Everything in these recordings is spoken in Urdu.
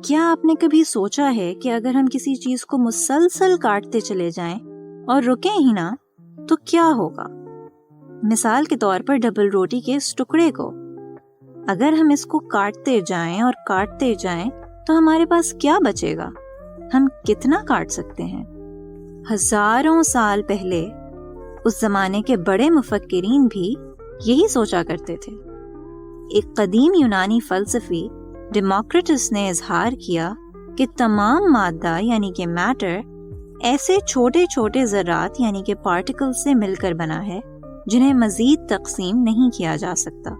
کیا آپ نے کبھی سوچا ہے کہ اگر ہم کسی چیز کو مسلسل کاٹتے چلے جائیں اور رکیں ہی نہ تو کیا ہوگا؟ مثال کے طور پر ڈبل روٹی کے اس ٹکڑے کو اگر ہم اس کو کاٹتے جائیں اور کاٹتے جائیں تو ہمارے پاس کیا بچے گا؟ ہم کتنا کاٹ سکتے ہیں؟ ہزاروں سال پہلے اس زمانے کے بڑے مفکرین بھی یہی سوچا کرتے تھے۔ ایک قدیم یونانی فلسفی ڈیموکریٹس نے اظہار کیا کہ تمام مادہ یعنی کہ میٹر ایسے چھوٹے چھوٹے ذرات یعنی کہ پارٹیکل سے مل کر بنا ہے جنہیں مزید تقسیم نہیں کیا جا سکتا۔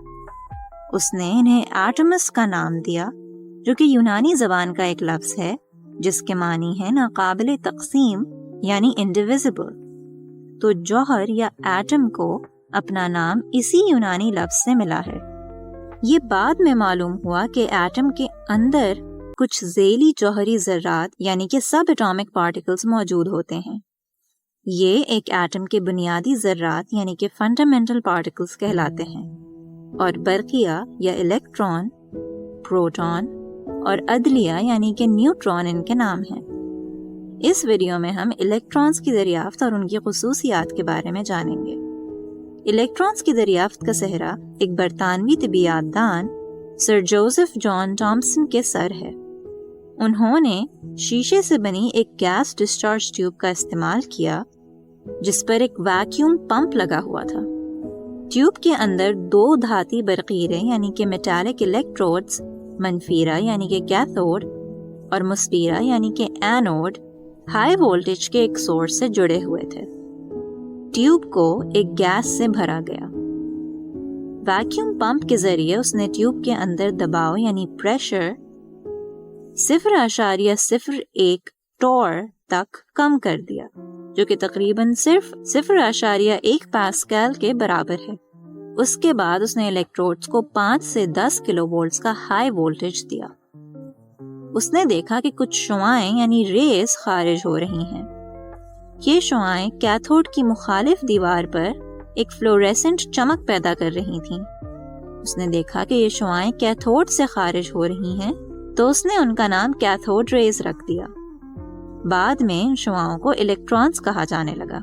اس نے انہیں ایٹمس کا نام دیا جو کہ یونانی زبان کا ایک لفظ ہے جس کے معنی ہے ناقابل تقسیم یعنی انڈیویزبل۔ تو جوہر یا ایٹم کو اپنا نام اسی یونانی لفظ سے ملا ہے۔ یہ بعد میں معلوم ہوا کہ ایٹم کے اندر کچھ ذیلی جوہری ذرات یعنی کہ سب ایٹامک پارٹیکلز موجود ہوتے ہیں۔ یہ ایک ایٹم کے بنیادی ذرات یعنی کہ فنڈامنٹل پارٹیکلز کہلاتے ہیں، اور برقیہ یا الیکٹران، پروٹون اور عدلیہ یعنی کہ نیوٹرون ان کے نام ہیں۔ اس ویڈیو میں ہم الیکٹرانز کی دریافت اور ان کی خصوصیات کے بارے میں جانیں گے۔ الیکٹرانز کی دریافت کا سہرا ایک برطانوی طبیعیات دان سر جوزف جان ٹامسن کے سر ہے۔ انہوں نے شیشے سے بنی ایک گیس ڈسچارج ٹیوب کا استعمال کیا جس پر ایک ویکیوم پمپ لگا ہوا تھا۔ ٹیوب کے اندر دو دھاتی برقیریں یعنی کہ میٹالک الیکٹروڈز، منفیرہ یعنی کہ کیتھوڈ اور مثبیرہ یعنی کہ اینوڈ، ہائی وولٹیج کے ایک سورس سے جڑے ہوئے تھے۔ ٹیوب کو ایک گیس سے بھرا گیا۔ ویکیوم پمپ کے ذریعے اس نے ٹیوب کے اندر دباؤ یعنی پریشر 0.01 ٹور تک کم کر دیا، جو کہ تقریباً صرف 0.1 پاسکل کے برابر ہے۔ اس کے بعد اس نے الیکٹروڈز کو 5 سے 10 کلو وولٹس کا ہائی وولٹیج دیا۔ اس نے دیکھا کہ کچھ شعاعیں یعنی ریز خارج ہو رہی ہیں۔ یہ شعاعیں کیتھوڈ کی مخالف دیوار پر ایک فلوریسنٹ چمک پیدا کر رہی تھیں۔ اس نے دیکھا کہ یہ شعاعیں کیتھوڈ سے خارج ہو رہی ہیں، تو اس نے ان کا نام کیتھوڈ ریز رکھ دیا۔ بعد میں ان شعاعوں کو الیکٹرانز کہا جانے لگا۔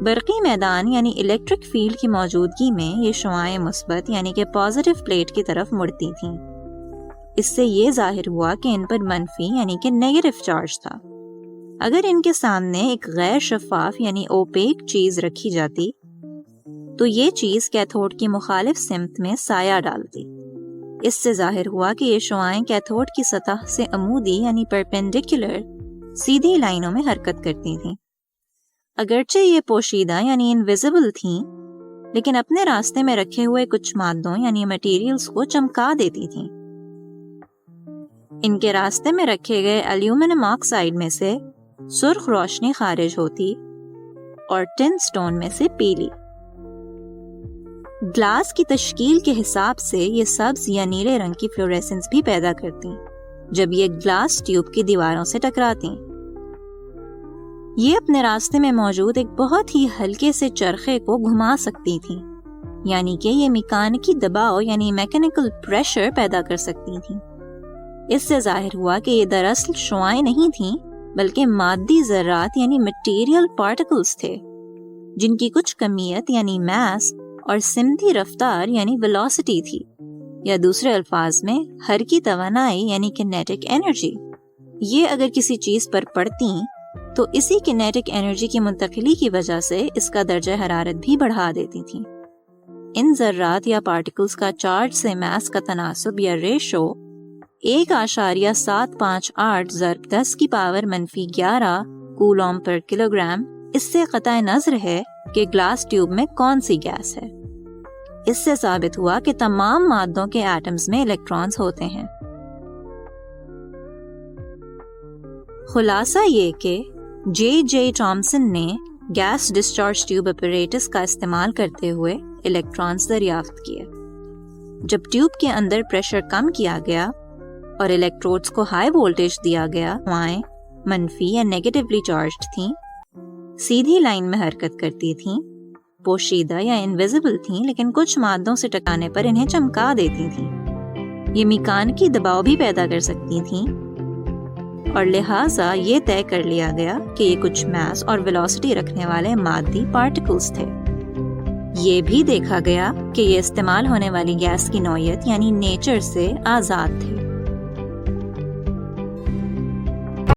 برقی میدان یعنی الیکٹرک فیلڈ کی موجودگی میں یہ شعاعیں مثبت یعنی کہ پازیٹیو پلیٹ کی طرف مڑتی تھیں۔ اس سے یہ ظاہر ہوا کہ ان پر منفی یعنی کہ نیگیٹو چارج تھا۔ اگر ان کے سامنے ایک غیر شفاف یعنی اوپیک چیز رکھی جاتی تو یہ چیز کیتھوڈ کی مخالف سمت میں سایہ ڈالتی۔ اس سے ظاہر ہوا کہ یہ شعاعیں کیتھوڈ کی سطح سے عمودی یعنی پرپینڈیکولر سیدھی لائنوں میں حرکت کرتی تھیں۔ اگرچہ یہ پوشیدہ یعنی انویزیبل تھیں، لیکن اپنے راستے میں رکھے ہوئے کچھ مادوں یعنی مٹیریلز کو چمکا دیتی تھیں۔ ان کے راستے میں رکھے گئے ایلومینیم آکسائڈ میں سے سرخ روشنی خارج ہوتی اور ٹن سٹون میں سے پیلی۔ گلاس کی تشکیل کے حساب سے یہ سبز یا نیلے رنگ کی فلوریسنس بھی پیدا کرتی جب یہ گلاس ٹیوب کی دیواروں سے ٹکراتی۔ یہ اپنے راستے میں موجود ایک بہت ہی ہلکے سے چرخے کو گھما سکتی تھیں، یعنی کہ یہ میکانیکی دباؤ یعنی میکینیکل پریشر پیدا کر سکتی تھیں۔ اس سے ظاہر ہوا کہ یہ دراصل شعاعیں نہیں تھیں بلکہ مادی ذرات یعنی مٹیریل پارٹیکلز تھے، جن کی کچھ کمیت یعنی میس اور سمتی رفتار یعنی ویلوسٹی تھی، یا دوسرے الفاظ میں حرکی توانائی یعنی کینیٹک انرجی۔ یہ اگر کسی چیز پر پڑتی تو اسی کینیٹک انرجی کی منتقلی کی وجہ سے اس کا درجہ حرارت بھی بڑھا دیتی تھیں۔ ان ذرات یا پارٹیکلز کا چارج سے میس کا تناسب یا ریشو 1.758 ضرب 10⁻11 کولوم پر کلو گرام اس سے قطع نظر ہے کہ گلاس ٹیوب میں کون سی گیس ہے۔ اس سے ثابت ہوا کہ تمام مادوں کے ایٹمز میں الیکٹرانز ہوتے ہیں۔ خلاصہ یہ کہ جے ٹامسن نے گیس ڈسچارج ٹیوب اپریٹس کا استعمال کرتے ہوئے الیکٹرانز دریافت کیے۔ جب ٹیوب کے اندر پریشر کم کیا گیا اور الیکٹروڈز کو ہائی وولٹیج دیا گیا، ہوائیں منفی یا نیگیٹیولی چارجڈ تھیں، سیدھی لائن میں حرکت کرتی تھیں، پوشیدہ یا انویزیبل تھیں، لیکن کچھ مادوں سے ٹکرانے پر انہیں چمکا دیتی تھیں۔ یہ میکانیکی دباؤ بھی پیدا کر سکتی تھیں، اور لہٰذا یہ طے کر لیا گیا کہ یہ کچھ میس اور ویلوسٹی رکھنے والے مادی پارٹیکلز تھے۔ یہ بھی دیکھا گیا کہ یہ استعمال ہونے والی گیس کی نوعیت یعنی نیچر سے آزاد تھے۔